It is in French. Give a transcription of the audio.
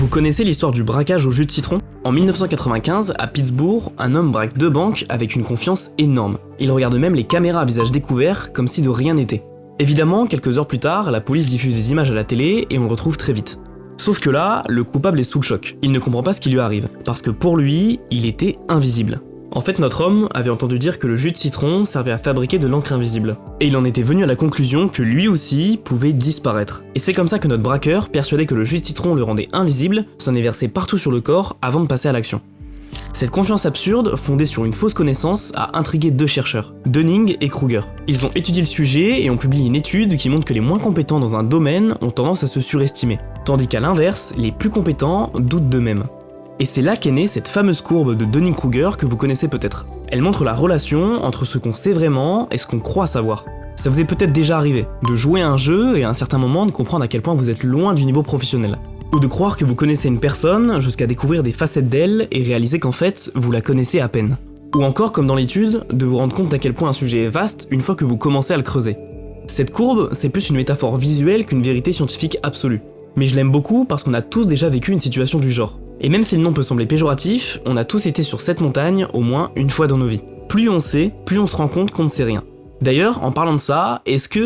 connaissez l'histoire du braquage au jus de citron ? En 1995, à Pittsburgh, un homme braque 2 banques avec une confiance énorme. Il regarde même les caméras à visage découvert comme si de rien n'était. Évidemment, quelques heures plus tard, la police diffuse des images à la télé et on le retrouve très vite. Sauf que là, le coupable est sous le choc. Il ne comprend pas ce qui lui arrive, parce que pour lui, il était invisible. En fait, notre homme avait entendu dire que le jus de citron servait à fabriquer de l'encre invisible. Et il en était venu à la conclusion que lui aussi pouvait disparaître. Et c'est comme ça que notre braqueur, persuadé que le jus de citron le rendait invisible, s'en est versé partout sur le corps avant de passer à l'action. Cette confiance absurde, fondée sur une fausse connaissance, a intrigué 2 chercheurs, Dunning et Kruger. Ils ont étudié le sujet et ont publié une étude qui montre que les moins compétents dans un domaine ont tendance à se surestimer, tandis qu'à l'inverse, les plus compétents doutent d'eux-mêmes. Et c'est là qu'est née cette fameuse courbe de Dunning-Kruger que vous connaissez peut-être. Elle montre la relation entre ce qu'on sait vraiment et ce qu'on croit savoir. Ça vous est peut-être déjà arrivé, de jouer à un jeu et à un certain moment de comprendre à quel point vous êtes loin du niveau professionnel. Ou de croire que vous connaissez une personne jusqu'à découvrir des facettes d'elle et réaliser qu'en fait, vous la connaissez à peine. Ou encore, comme dans l'étude, de vous rendre compte à quel point un sujet est vaste une fois que vous commencez à le creuser. Cette courbe, c'est plus une métaphore visuelle qu'une vérité scientifique absolue. Mais je l'aime beaucoup parce qu'on a tous déjà vécu une situation du genre. Et même si le nom peut sembler péjoratif, on a tous été sur cette montagne au moins une fois dans nos vies. Plus on sait, plus on se rend compte qu'on ne sait rien. D'ailleurs, en parlant de ça, est-ce que